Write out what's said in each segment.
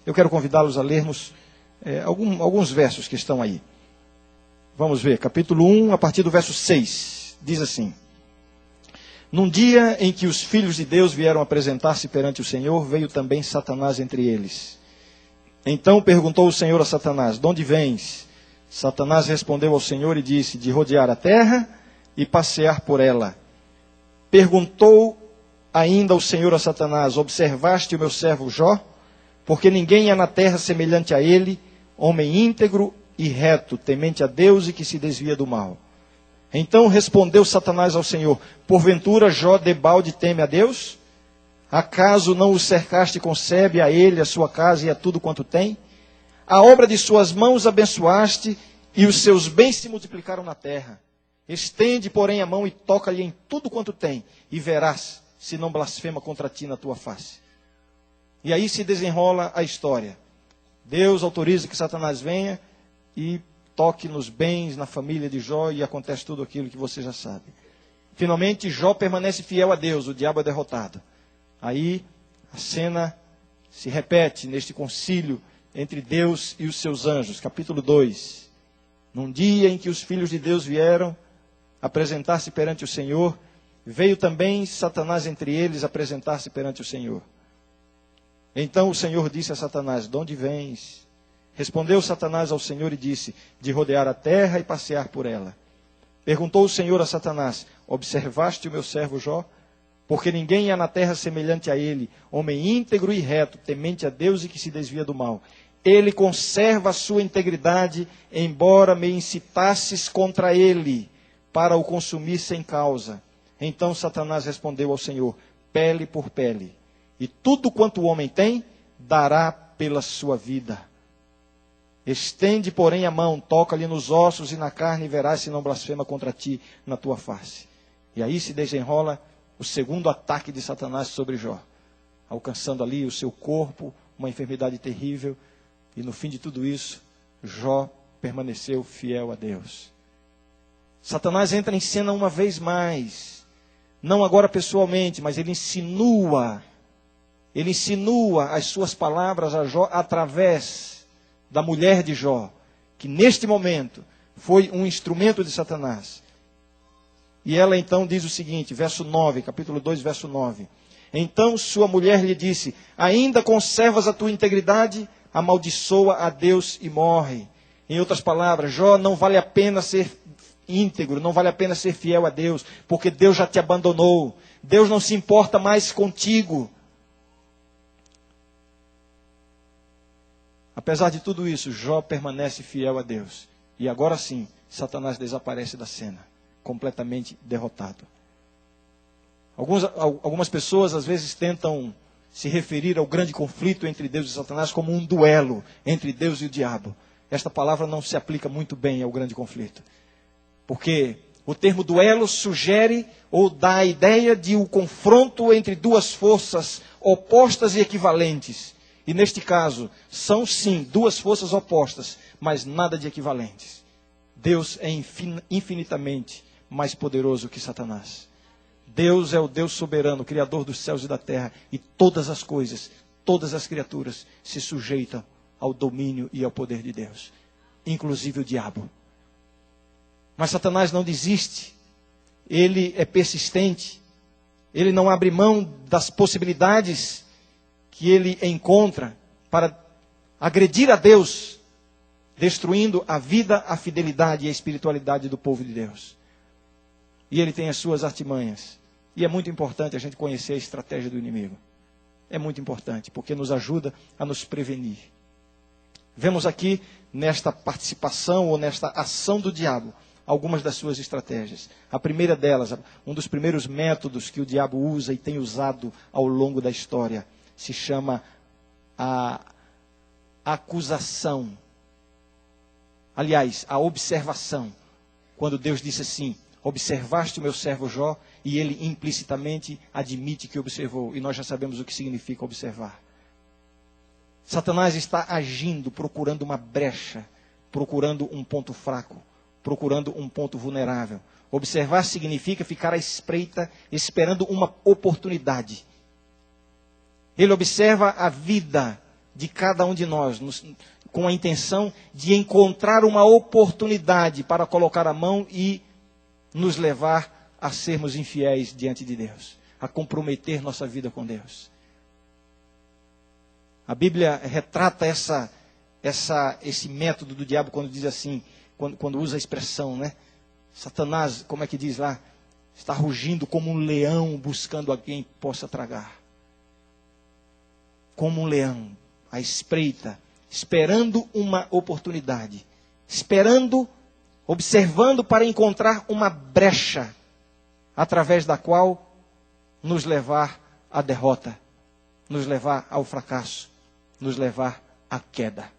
eu quero convidá-los a lermos alguns versos que estão aí. Vamos ver, capítulo 1, a partir do verso 6, diz assim: Num dia em que os filhos de Deus vieram apresentar-se perante o Senhor, veio também Satanás entre eles. Então perguntou o Senhor a Satanás: De onde vens? Satanás respondeu ao Senhor e disse: De rodear a terra e passear por ela. Perguntou ainda o Senhor a Satanás: Observaste o meu servo Jó? Porque ninguém há na terra semelhante a ele, homem íntegro e reto, temente a Deus e que se desvia do mal. Então respondeu Satanás ao Senhor: Porventura Jó debalde teme a Deus? Acaso não o cercaste e concebe a ele, a sua casa e a tudo quanto tem? A obra de suas mãos abençoaste, e os seus bens se multiplicaram na terra. Estende, porém, a mão e toca-lhe em tudo quanto tem, e verás se não blasfema contra ti na tua face. E aí se desenrola a história. Deus autoriza que Satanás venha e toque nos bens, na família de Jó, e acontece tudo aquilo que você já sabe. Finalmente, Jó permanece fiel a Deus, o diabo é derrotado. Aí a cena se repete neste concílio entre Deus e os seus anjos. Capítulo 2. Num dia em que os filhos de Deus vieram apresentar-se perante o Senhor, veio também Satanás entre eles apresentar-se perante o Senhor. Então o Senhor disse a Satanás: De onde vens? Respondeu Satanás ao Senhor e disse: De rodear a terra e passear por ela. Perguntou o Senhor a Satanás: Observaste o meu servo Jó? Porque ninguém há na terra semelhante a ele, homem íntegro e reto, temente a Deus e que se desvia do mal. Ele conserva a sua integridade, embora me incitasses contra ele, para o consumir sem causa. Então Satanás respondeu ao Senhor: Pele por pele, e tudo quanto o homem tem, dará pela sua vida. Estende, porém, a mão, toca-lhe nos ossos e na carne, e verás se não blasfema contra ti na tua face. E aí se desenrola o segundo ataque de Satanás sobre Jó, alcançando ali o seu corpo, uma enfermidade terrível, e no fim de tudo isso, Jó permaneceu fiel a Deus. Satanás entra em cena uma vez mais, não agora pessoalmente, mas ele insinua as suas palavras a Jó através da mulher de Jó, que neste momento foi um instrumento de Satanás. E ela então diz o seguinte, verso 9, capítulo 2, verso 9. Então sua mulher lhe disse: Ainda conservas a tua integridade? Amaldiçoa a Deus e morre. Em outras palavras, Jó, não vale a pena ser íntegro, não vale a pena ser fiel a Deus, porque Deus já te abandonou. Deus não se importa mais contigo. Apesar de tudo isso, Jó permanece fiel a Deus. E agora sim, Satanás desaparece da cena, completamente derrotado. Algumas pessoas às vezes tentam se referir ao grande conflito entre Deus e Satanás como um duelo entre Deus e o diabo. Esta palavra não se aplica muito bem ao grande conflito. Porque o termo duelo sugere ou dá a ideia de um confronto entre duas forças opostas e equivalentes. E neste caso, são sim duas forças opostas, mas nada de equivalentes. Deus é infinitamente mais poderoso que Satanás. Deus é o Deus soberano, Criador dos céus e da terra, e todas as coisas, todas as criaturas se sujeitam ao domínio e ao poder de Deus, inclusive o diabo. Mas Satanás não desiste, ele é persistente, ele não abre mão das possibilidades que ele encontra para agredir a Deus, destruindo a vida, a fidelidade e a espiritualidade do povo de Deus. E ele tem as suas artimanhas. E é muito importante a gente conhecer a estratégia do inimigo. É muito importante, porque nos ajuda a nos prevenir. Vemos aqui, nesta participação ou nesta ação do diabo, algumas das suas estratégias. A primeira delas, um dos primeiros métodos que o diabo usa e tem usado ao longo da história, se chama a acusação. Aliás, a observação. Quando Deus disse assim: Observaste o meu servo Jó, e ele implicitamente admite que observou. E nós já sabemos o que significa observar. Satanás está agindo, procurando uma brecha, procurando um ponto fraco, procurando um ponto vulnerável. Observar significa ficar à espreita, esperando uma oportunidade. Ele observa a vida de cada um de nós, com a intenção de encontrar uma oportunidade para colocar a mão e nos levar a sermos infiéis diante de Deus, a comprometer nossa vida com Deus. A Bíblia retrata esse método do diabo quando diz assim, quando usa a expressão, né? Satanás, como é que diz lá? Está rugindo como um leão buscando a quem possa tragar. Como um leão, à espreita, esperando uma oportunidade, observando para encontrar uma brecha, através da qual nos levar à derrota, nos levar ao fracasso, nos levar à queda.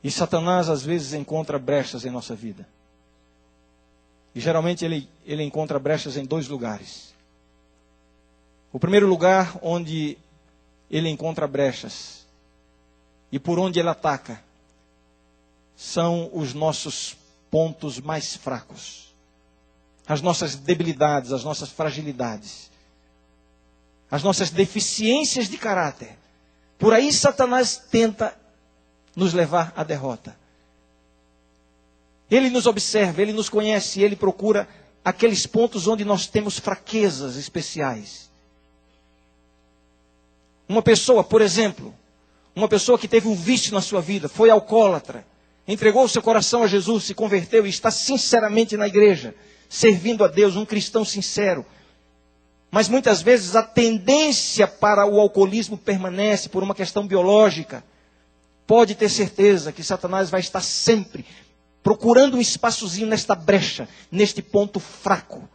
E Satanás às vezes encontra brechas em nossa vida. E geralmente ele encontra brechas em 2 lugares. O primeiro lugar onde ele encontra brechas e por onde ele ataca são os nossos pontos mais fracos. As nossas debilidades, as nossas fragilidades. As nossas deficiências de caráter. Por aí Satanás tenta nos levar à derrota. Ele nos observa, ele nos conhece, ele procura aqueles pontos onde nós temos fraquezas especiais. Uma pessoa, por exemplo, uma pessoa que teve um vício na sua vida, foi alcoólatra, entregou o seu coração a Jesus, se converteu e está sinceramente na igreja, servindo a Deus, um cristão sincero. Mas muitas vezes a tendência para o alcoolismo permanece por uma questão biológica. Pode ter certeza que Satanás vai estar sempre procurando um espaçozinho nesta brecha, neste ponto fraco.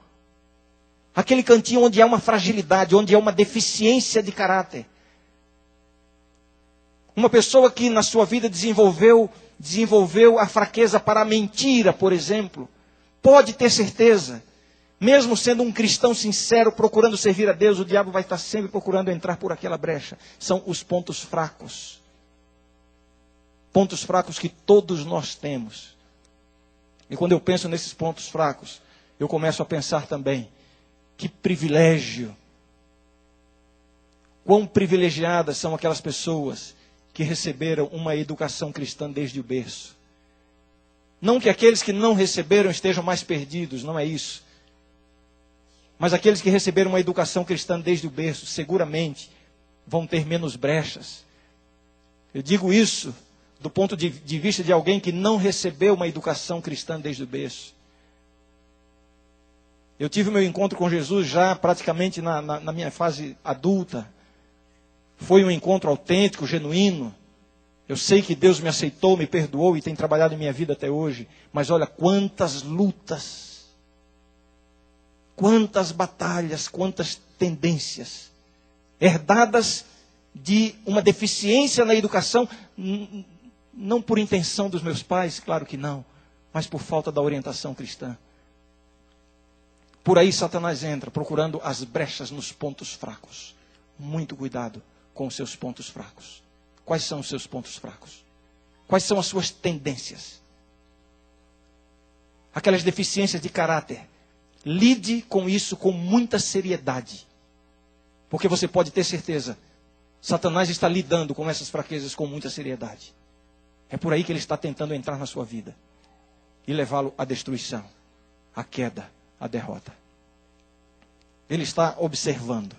Aquele cantinho onde há uma fragilidade, onde há uma deficiência de caráter. Uma pessoa que na sua vida desenvolveu a fraqueza para a mentira, por exemplo, pode ter certeza, mesmo sendo um cristão sincero, procurando servir a Deus, o diabo vai estar sempre procurando entrar por aquela brecha. São os pontos fracos. Pontos fracos que todos nós temos. E quando eu penso nesses pontos fracos, eu começo a pensar também, que privilégio. Quão privilegiadas são aquelas pessoas que receberam uma educação cristã desde o berço. Não que aqueles que não receberam estejam mais perdidos, não é isso. Mas aqueles que receberam uma educação cristã desde o berço, seguramente vão ter menos brechas. Eu digo isso do ponto de vista de alguém que não recebeu uma educação cristã desde o berço. Eu tive meu encontro com Jesus já praticamente na minha fase adulta. Foi um encontro autêntico, genuíno. Eu sei que Deus me aceitou, me perdoou e tem trabalhado em minha vida até hoje. Mas olha quantas lutas, quantas batalhas, quantas tendências herdadas de uma deficiência na educação, não por intenção dos meus pais, claro que não, mas por falta da orientação cristã. Por aí Satanás entra, procurando as brechas nos pontos fracos. Muito cuidado com os seus pontos fracos. Quais são os seus pontos fracos? Quais são as suas tendências? Aquelas deficiências de caráter. Lide com isso com muita seriedade. Porque você pode ter certeza, Satanás está lidando com essas fraquezas com muita seriedade. É por aí que ele está tentando entrar na sua vida e levá-lo à destruição, à queda, à derrota. Ele está observando,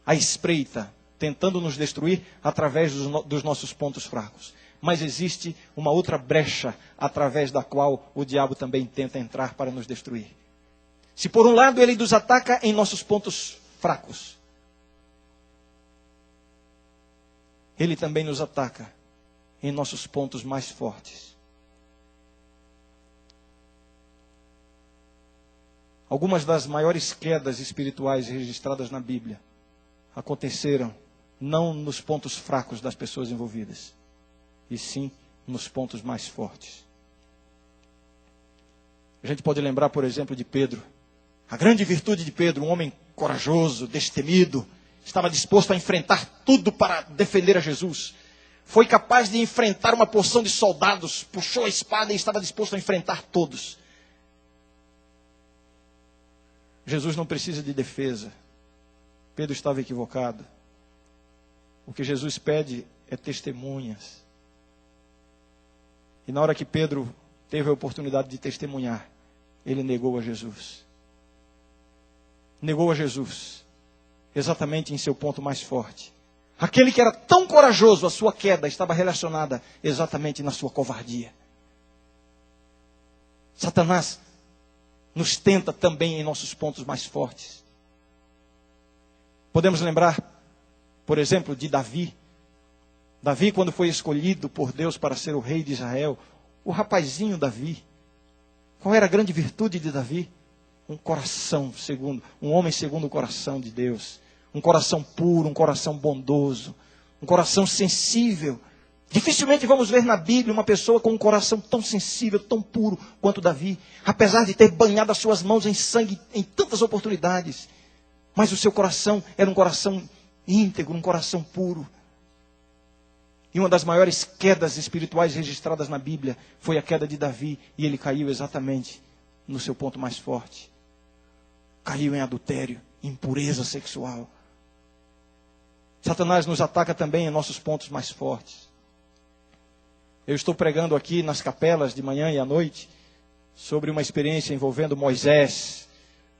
à espreita, tentando nos destruir através dos nossos pontos fracos. Mas existe uma outra brecha através da qual o diabo também tenta entrar para nos destruir. Se por um lado ele nos ataca em nossos pontos fracos, ele também nos ataca em nossos pontos mais fortes. Algumas das maiores quedas espirituais registradas na Bíblia aconteceram não nos pontos fracos das pessoas envolvidas, e sim nos pontos mais fortes. A gente pode lembrar, por exemplo, de Pedro. A grande virtude de Pedro, um homem corajoso, destemido, estava disposto a enfrentar tudo para defender a Jesus. Foi capaz de enfrentar uma porção de soldados, puxou a espada e estava disposto a enfrentar todos. Jesus não precisa de defesa. Pedro estava equivocado. O que Jesus pede é testemunhas. E na hora que Pedro teve a oportunidade de testemunhar, ele negou a Jesus. Negou a Jesus, exatamente em seu ponto mais forte. Aquele que era tão corajoso, a sua queda estava relacionada exatamente na sua covardia. Satanás nos tenta também em nossos pontos mais fortes. Podemos lembrar, por exemplo, de Davi. Davi, quando foi escolhido por Deus para ser o rei de Israel, o rapazinho Davi. Qual era a grande virtude de Davi? Um homem segundo o coração de Deus. Um coração puro, um coração bondoso, um coração sensível. Dificilmente vamos ver na Bíblia uma pessoa com um coração tão sensível, tão puro quanto Davi. Apesar de ter banhado as suas mãos em sangue em tantas oportunidades. Mas o seu coração era um coração íntegro, um coração puro. E uma das maiores quedas espirituais registradas na Bíblia foi a queda de Davi. E ele caiu exatamente no seu ponto mais forte. Caiu em adultério, impureza sexual. Satanás nos ataca também em nossos pontos mais fortes. Eu estou pregando aqui nas capelas de manhã e à noite sobre uma experiência envolvendo Moisés.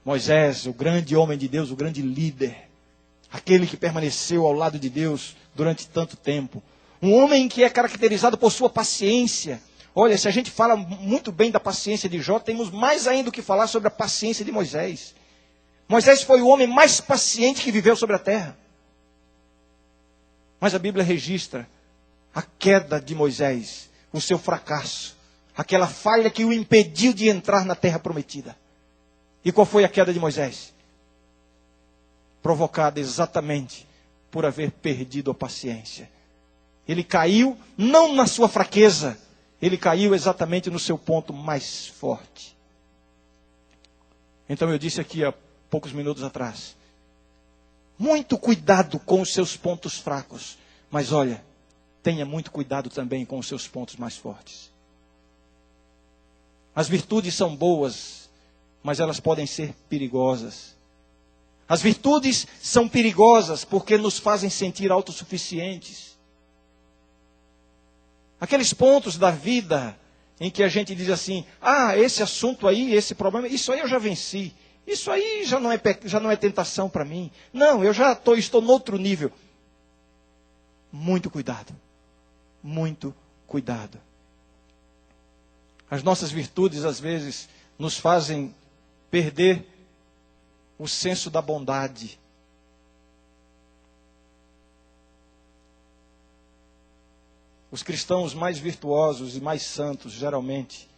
Moisés, o grande homem de Deus, o grande líder. Aquele que permaneceu ao lado de Deus durante tanto tempo. Um homem que é caracterizado por sua paciência. Olha, se a gente fala muito bem da paciência de Jó, temos mais ainda o que falar sobre a paciência de Moisés. Moisés foi o homem mais paciente que viveu sobre a terra. Mas a Bíblia registra a queda de Moisés, o seu fracasso, aquela falha que o impediu de entrar na terra prometida. E qual foi a queda de Moisés? Provocada exatamente por haver perdido a paciência. Ele caiu não na sua fraqueza, ele caiu exatamente no seu ponto mais forte. Então eu disse aqui há poucos minutos atrás, muito cuidado com os seus pontos fracos, mas olha, tenha muito cuidado também com os seus pontos mais fortes. As virtudes são boas, mas elas podem ser perigosas. As virtudes são perigosas porque nos fazem sentir autossuficientes. Aqueles pontos da vida em que a gente diz assim, esse assunto aí, esse problema, isso aí eu já venci. Isso aí já não é tentação para mim. Não, eu já estou no outro nível. Muito cuidado. Muito cuidado. As nossas virtudes, às vezes, nos fazem perder o senso da bondade. Os cristãos mais virtuosos e mais santos, geralmente,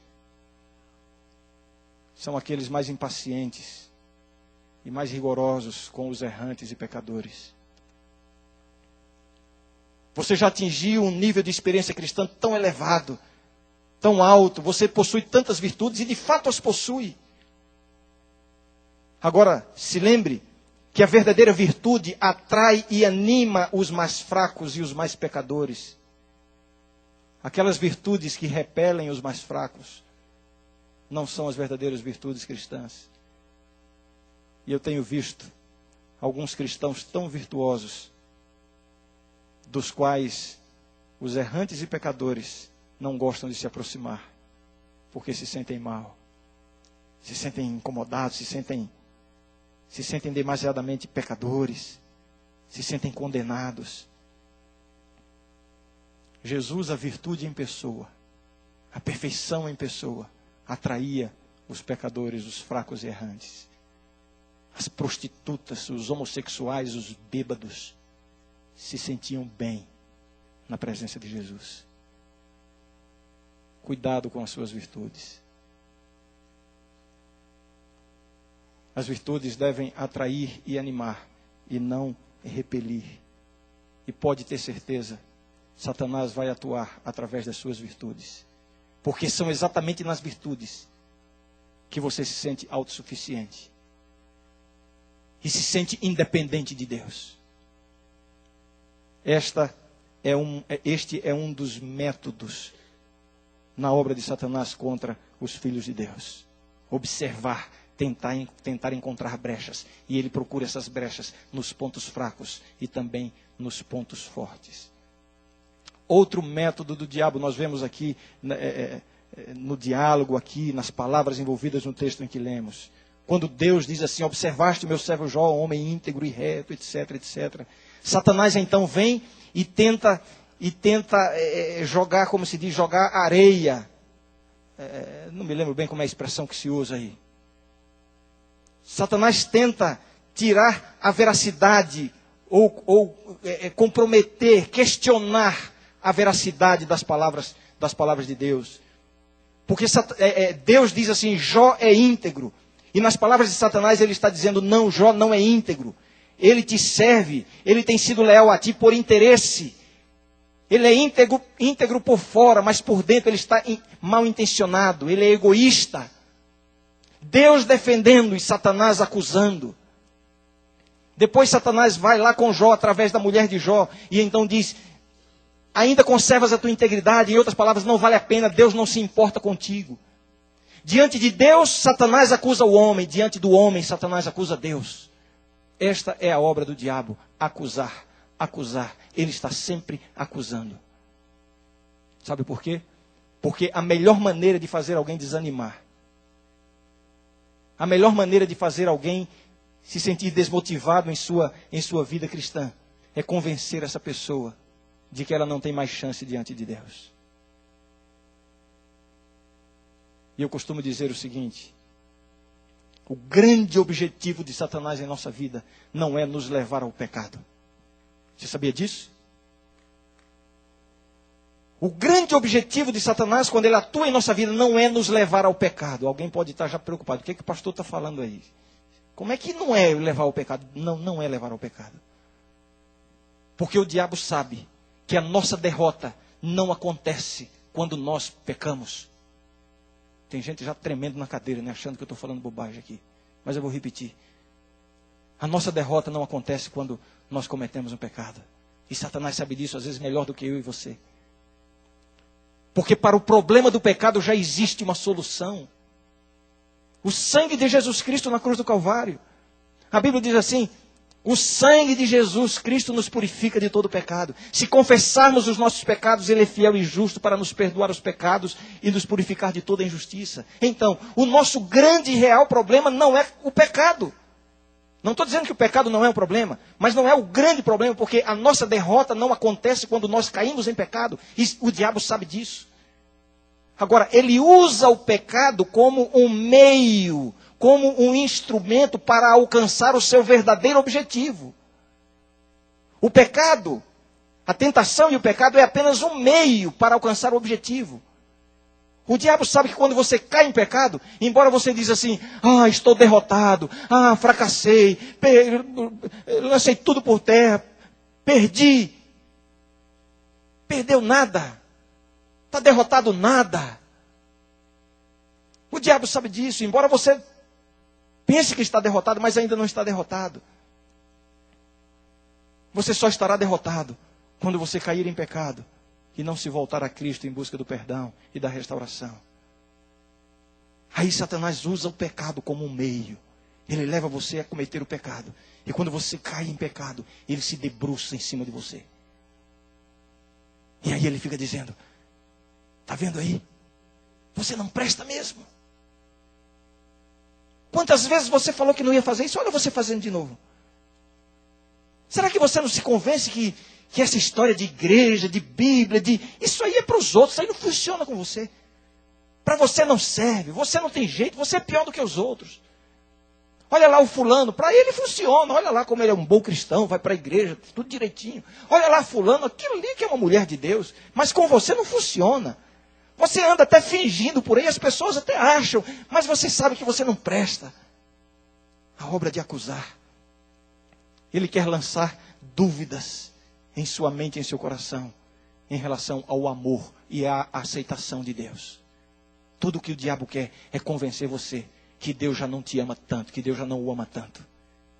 são aqueles mais impacientes e mais rigorosos com os errantes e pecadores. Você já atingiu um nível de experiência cristã tão elevado, tão alto, você possui tantas virtudes e de fato as possui. Agora, se lembre que a verdadeira virtude atrai e anima os mais fracos e os mais pecadores. Aquelas virtudes que repelem os mais fracos não são as verdadeiras virtudes cristãs. E eu tenho visto alguns cristãos tão virtuosos, dos quais os errantes e pecadores não gostam de se aproximar, porque se sentem mal, se sentem incomodados, se sentem demasiadamente pecadores, se sentem condenados. Jesus, a virtude em pessoa, a perfeição em pessoa, atraía os pecadores, os fracos e errantes. As prostitutas, os homossexuais, os bêbados, se sentiam bem na presença de Jesus. Cuidado com as suas virtudes. As virtudes devem atrair e animar, e não repelir. E pode ter certeza, Satanás vai atuar através das suas virtudes. Porque são exatamente nas virtudes que você se sente autossuficiente. E se sente independente de Deus. Este é um dos métodos na obra de Satanás contra os filhos de Deus. Observar tentar encontrar brechas. E ele procura essas brechas nos pontos fracos e também nos pontos fortes. Outro método do diabo, nós vemos aqui no diálogo, aqui nas palavras envolvidas no texto em que lemos. Quando Deus diz assim, observaste o meu servo Jó, homem íntegro e reto, etc, etc. Satanás então vem e tenta jogar, como se diz, jogar areia. Não me lembro bem como é a expressão que se usa aí. Satanás tenta tirar a veracidade ou comprometer, questionar a veracidade das palavras de Deus. Porque Deus diz assim, Jó é íntegro. E nas palavras de Satanás ele está dizendo, não, Jó não é íntegro. Ele te serve, ele tem sido leal a ti por interesse. Ele é íntegro por fora, mas por dentro ele está mal intencionado, ele é egoísta. Deus defendendo e Satanás acusando. Depois Satanás vai lá com Jó, através da mulher de Jó, e então diz, ainda conservas a tua integridade, em outras palavras, não vale a pena, Deus não se importa contigo. Diante de Deus, Satanás acusa o homem, diante do homem, Satanás acusa Deus. Esta é a obra do diabo, acusar. Ele está sempre acusando. Sabe por quê? Porque a melhor maneira de fazer alguém desanimar, a melhor maneira de fazer alguém se sentir desmotivado em sua vida cristã, é convencer essa pessoa de que ela não tem mais chance diante de Deus. E eu costumo dizer o seguinte, o grande objetivo de Satanás em nossa vida não é nos levar ao pecado. Você sabia disso? O grande objetivo de Satanás, quando ele atua em nossa vida, não é nos levar ao pecado. Alguém pode estar já preocupado. O que o pastor está falando aí? Como é que não é levar ao pecado? Não é levar ao pecado. Porque o diabo sabe que a nossa derrota não acontece quando nós pecamos. Tem gente já tremendo na cadeira, né, achando que eu estou falando bobagem aqui. Mas eu vou repetir. A nossa derrota não acontece quando nós cometemos um pecado. E Satanás sabe disso, às vezes melhor do que eu e você. Porque para o problema do pecado já existe uma solução. O sangue de Jesus Cristo na cruz do Calvário. A Bíblia diz assim, o sangue de Jesus Cristo nos purifica de todo pecado. Se confessarmos os nossos pecados, Ele é fiel e justo para nos perdoar os pecados e nos purificar de toda injustiça. Então, o nosso grande e real problema não é o pecado. Não estou dizendo que o pecado não é um problema, mas não é o grande problema, porque a nossa derrota não acontece quando nós caímos em pecado. E o diabo sabe disso. Agora, ele usa o pecado como um meio, como um instrumento para alcançar o seu verdadeiro objetivo. O pecado, a tentação e o pecado é apenas um meio para alcançar o objetivo. O diabo sabe que quando você cai em pecado, embora você diz assim, estou derrotado, fracassei, lancei tudo por terra, perdi. Perdeu nada. Está derrotado nada. O diabo sabe disso, embora você pense que está derrotado, mas ainda não está derrotado. Você só estará derrotado quando você cair em pecado e não se voltar a Cristo em busca do perdão e da restauração. Aí Satanás usa o pecado como um meio. Ele leva você a cometer o pecado. E quando você cai em pecado, ele se debruça em cima de você. E aí ele fica dizendo, está vendo aí? Você não presta mesmo. Quantas vezes você falou que não ia fazer isso? Olha você fazendo de novo. Será que você não se convence que essa história de igreja, de Bíblia, isso aí é para os outros, isso aí não funciona com você. Para você não serve, você não tem jeito, você é pior do que os outros. Olha lá o fulano, para ele funciona, olha lá como ele é um bom cristão, vai para a igreja, tudo direitinho. Olha lá fulano, aquilo ali que é uma mulher de Deus, mas com você não funciona. Você anda até fingindo por aí, as pessoas até acham, mas você sabe que você não presta. A obra de acusar. Ele quer lançar dúvidas em sua mente, em seu coração, em relação ao amor e à aceitação de Deus. Tudo o que o diabo quer é convencer você que Deus já não te ama tanto, que Deus já não o ama tanto,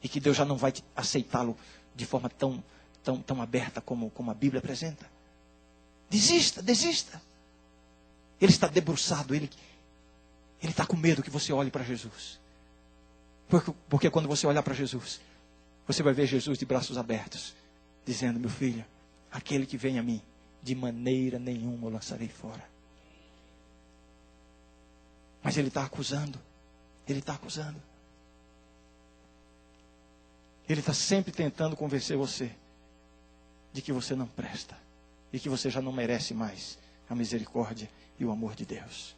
e que Deus já não vai aceitá-lo de forma tão aberta como a Bíblia apresenta. Desista. Ele está debruçado, ele está com medo que você olhe para Jesus. Porque quando você olhar para Jesus, você vai ver Jesus de braços abertos, dizendo: meu filho, aquele que vem a mim, de maneira nenhuma o lançarei fora. Mas ele está acusando. Ele está acusando. Ele está sempre tentando convencer você de que você não presta. E que você já não merece mais a misericórdia e o amor de Deus.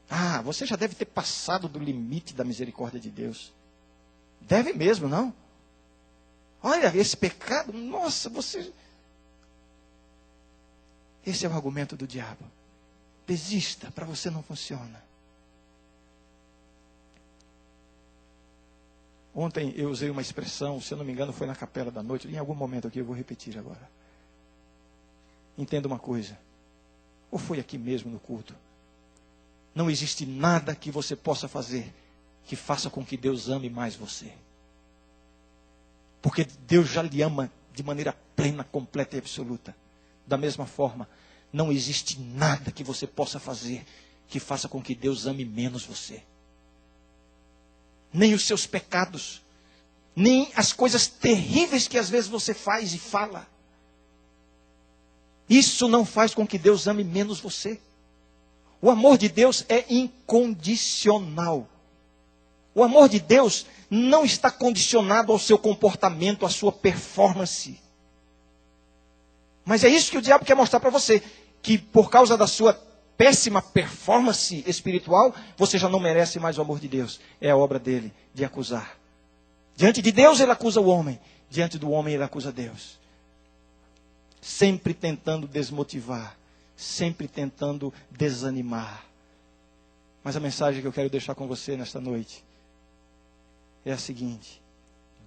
Ah, você já deve ter passado do limite da misericórdia de Deus. Deve mesmo, não? Olha, esse pecado, nossa, você... Esse é o argumento do diabo. Desista, para você não funciona. Ontem eu usei uma expressão, se eu não me engano foi na capela da noite, em algum momento aqui eu vou repetir agora. Entenda uma coisa, ou foi aqui mesmo no culto, não existe nada que você possa fazer que faça com que Deus ame mais você. Porque Deus já lhe ama de maneira plena, completa e absoluta. Da mesma forma, não existe nada que você possa fazer que faça com que Deus ame menos você. Nem os seus pecados, nem as coisas terríveis que às vezes você faz e fala. Isso não faz com que Deus ame menos você. O amor de Deus é incondicional. O amor de Deus não está condicionado ao seu comportamento, à sua performance. Mas é isso que o diabo quer mostrar para você, que por causa da sua péssima performance espiritual, você já não merece mais o amor de Deus. É a obra dele de acusar. Diante de Deus ele acusa o homem, diante do homem ele acusa Deus. Sempre tentando desmotivar, sempre tentando desanimar. Mas a mensagem que eu quero deixar com você nesta noite é a seguinte: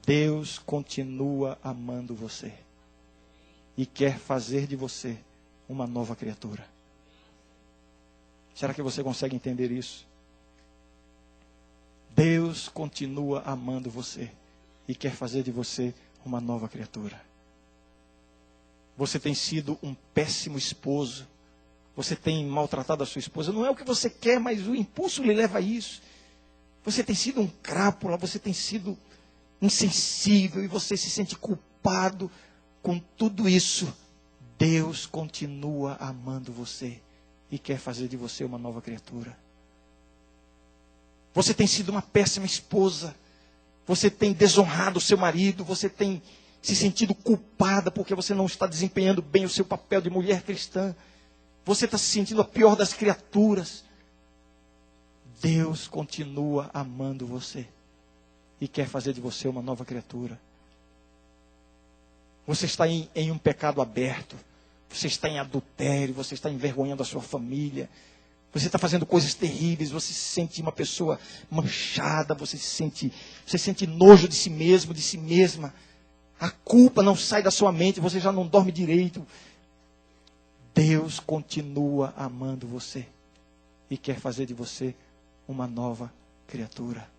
Deus continua amando você e quer fazer de você uma nova criatura. Será que você consegue entender isso? Deus continua amando você e quer fazer de você uma nova criatura. Você tem sido um péssimo esposo. Você tem maltratado a sua esposa. Não é o que você quer, mas o impulso lhe leva a isso. Você tem sido um crápula, você tem sido insensível e você se sente culpado com tudo isso. Deus continua amando você e quer fazer de você uma nova criatura. Você tem sido uma péssima esposa. Você tem desonrado o seu marido. Você tem se sentido culpada porque você não está desempenhando bem o seu papel de mulher cristã. Você está se sentindo a pior das criaturas. Deus continua amando você e quer fazer de você uma nova criatura. Você está em um pecado aberto. Você está em adultério, você está envergonhando a sua família. Você está fazendo coisas terríveis, você se sente uma pessoa manchada, você sente nojo de si mesmo, de si mesma. A culpa não sai da sua mente, você já não dorme direito. Deus continua amando você e quer fazer de você uma nova criatura.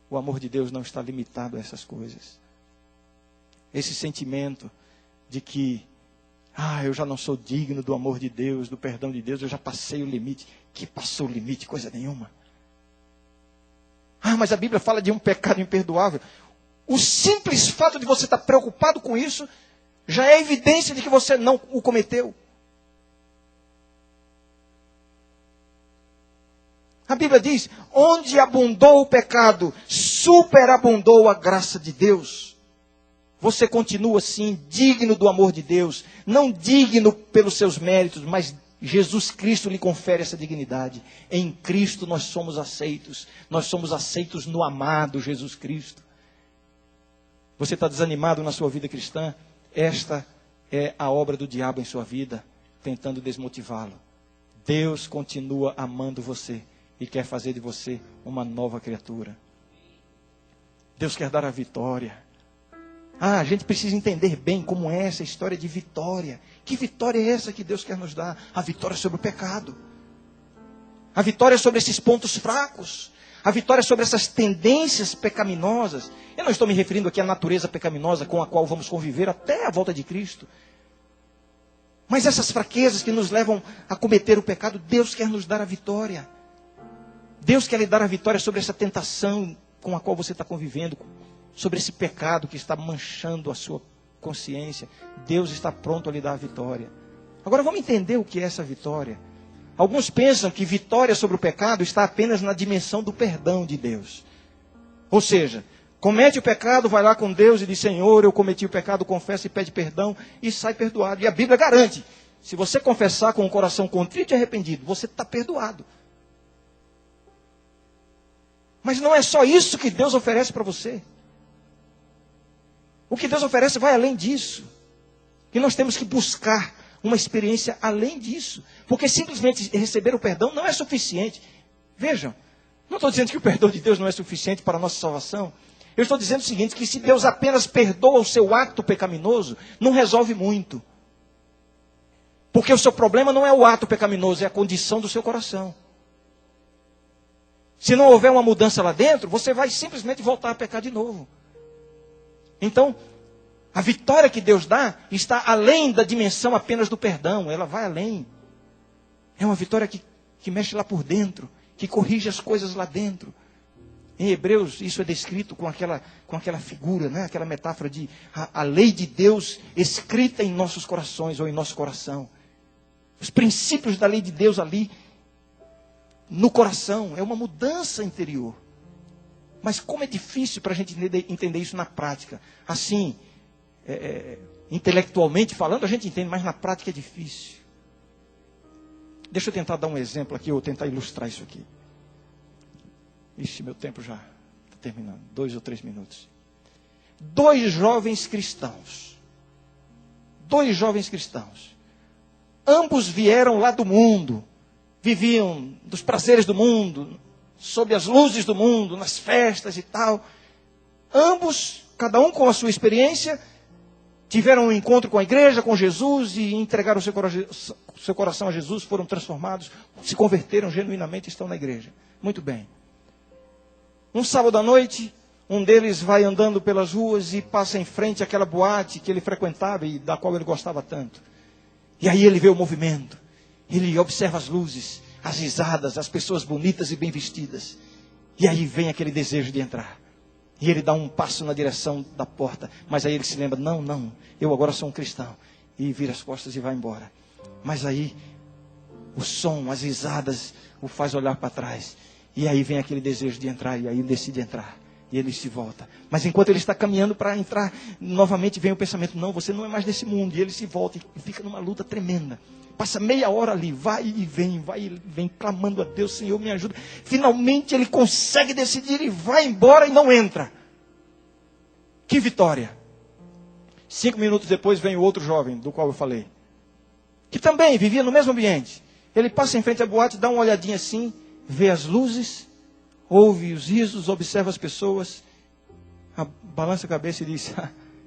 O amor de Deus não está limitado a essas coisas. Esse sentimento de que eu já não sou digno do amor de Deus, do perdão de Deus, eu já passei o limite. Que passou o limite? Coisa nenhuma. Mas a Bíblia fala de um pecado imperdoável. O simples fato de você estar preocupado com isso, já é evidência de que você não o cometeu. A Bíblia diz, onde abundou o pecado, superabundou a graça de Deus. Você continua sim, digno do amor de Deus. Não digno pelos seus méritos, mas Jesus Cristo lhe confere essa dignidade. Em Cristo nós somos aceitos. Nós somos aceitos no amado Jesus Cristo. Você está desanimado na sua vida cristã? Esta é a obra do diabo em sua vida, tentando desmotivá-lo. Deus continua amando você e quer fazer de você uma nova criatura. Deus quer dar a vitória. A gente precisa entender bem como é essa história de vitória. Que vitória é essa que Deus quer nos dar? A vitória sobre o pecado. A vitória sobre esses pontos fracos. A vitória sobre essas tendências pecaminosas. Eu não estou me referindo aqui à natureza pecaminosa com a qual vamos conviver até a volta de Cristo. Mas essas fraquezas que nos levam a cometer o pecado, Deus quer nos dar a vitória. Deus quer lhe dar a vitória sobre essa tentação com a qual você está convivendo, sobre esse pecado que está manchando a sua consciência. Deus está pronto a lhe dar a vitória. Agora vamos entender o que é essa vitória. Alguns pensam que vitória sobre o pecado está apenas na dimensão do perdão de Deus. Ou seja, comete o pecado, vai lá com Deus e diz: Senhor, eu cometi o pecado, confessa e pede perdão e sai perdoado. E a Bíblia garante, se você confessar com o coração contrito e arrependido, você está perdoado. Mas não é só isso que Deus oferece para você. O que Deus oferece vai além disso. E nós temos que buscar uma experiência além disso. Porque simplesmente receber o perdão não é suficiente. Vejam, não estou dizendo que o perdão de Deus não é suficiente para a nossa salvação. Eu estou dizendo o seguinte, que se Deus apenas perdoa o seu ato pecaminoso, não resolve muito. Porque o seu problema não é o ato pecaminoso, é a condição do seu coração. Se não houver uma mudança lá dentro, você vai simplesmente voltar a pecar de novo. Então, a vitória que Deus dá está além da dimensão apenas do perdão. Ela vai além. É uma vitória que mexe lá por dentro, que corrige as coisas lá dentro. Em Hebreus, isso é descrito com aquela figura, né? Aquela metáfora de a lei de Deus escrita em nossos corações ou em nosso coração. Os princípios da lei de Deus ali no coração. É uma mudança interior. Mas como é difícil para a gente entender isso na prática. Assim, intelectualmente falando, a gente entende, mas na prática é difícil. Deixa eu tentar dar um exemplo aqui, ou tentar ilustrar isso aqui. Ixi, meu tempo já está terminando. 2 ou 3 minutos. 2 jovens cristãos. 2 jovens cristãos. Ambos vieram lá do mundo. Viviam dos prazeres do mundo, sob as luzes do mundo, nas festas e tal. Ambos, cada um com a sua experiência, tiveram um encontro com a igreja, com Jesus, e entregaram o seu coração a Jesus, foram transformados, se converteram genuinamente e estão na igreja. Muito bem. Um sábado à noite, um deles vai andando pelas ruas e passa em frente àquela boate que ele frequentava e da qual ele gostava tanto. E aí ele vê o movimento. Ele observa as luzes, as risadas, as pessoas bonitas e bem vestidas. E aí vem aquele desejo de entrar. E ele dá um passo na direção da porta. Mas aí ele se lembra, não, eu agora sou um cristão. E vira as costas e vai embora. Mas aí o som, as risadas o faz olhar para trás. E aí vem aquele desejo de entrar. E aí ele decide entrar. E ele se volta. Mas enquanto ele está caminhando para entrar, novamente vem o pensamento, não, você não é mais desse mundo. E ele se volta e fica numa luta tremenda. Passa meia hora ali, vai e vem, clamando a Deus, Senhor, me ajuda. Finalmente ele consegue decidir e vai embora e não entra. Que vitória. 5 minutos depois vem o outro jovem, do qual eu falei. Que também vivia no mesmo ambiente. Ele passa em frente à boate, dá uma olhadinha assim, vê as luzes, ouve os risos, observa as pessoas, balança a cabeça e diz,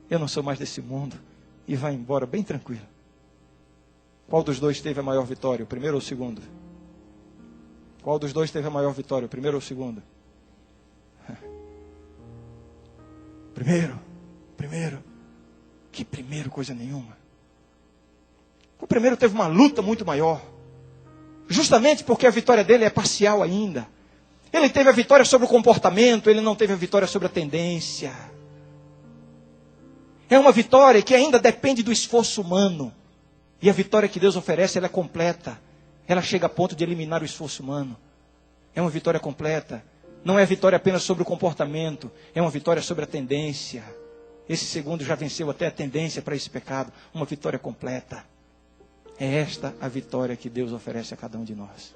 eu não sou mais desse mundo. E vai embora bem tranquilo. Qual dos dois teve a maior vitória, o primeiro ou o segundo? Qual dos dois teve a maior vitória, o primeiro ou o segundo? Primeiro. Que primeiro, coisa nenhuma. O primeiro teve uma luta muito maior. Justamente porque a vitória dele é parcial ainda. Ele teve a vitória sobre o comportamento, ele não teve a vitória sobre a tendência. É uma vitória que ainda depende do esforço humano. E a vitória que Deus oferece, ela é completa. Ela chega a ponto de eliminar o esforço humano. É uma vitória completa. Não é vitória apenas sobre o comportamento. É uma vitória sobre a tendência. Esse segundo já venceu até a tendência para esse pecado. Uma vitória completa. É esta a vitória que Deus oferece a cada um de nós.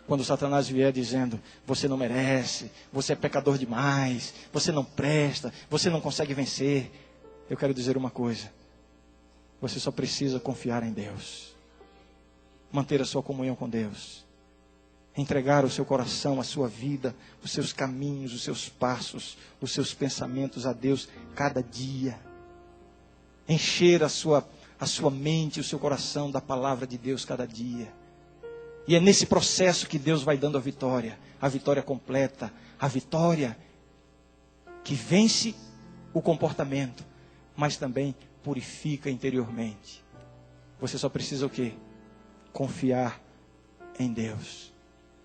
Quando Satanás vier dizendo, você não merece, você é pecador demais, você não presta, você não consegue vencer. Eu quero dizer uma coisa. Você só precisa confiar em Deus. Manter a sua comunhão com Deus. Entregar o seu coração, a sua vida, os seus caminhos, os seus passos, os seus pensamentos a Deus cada dia. Encher a sua mente, o seu coração da palavra de Deus cada dia. E é nesse processo que Deus vai dando a vitória completa, a vitória que vence o comportamento, mas também purifica interiormente. Você só precisa o quê? Confiar em Deus.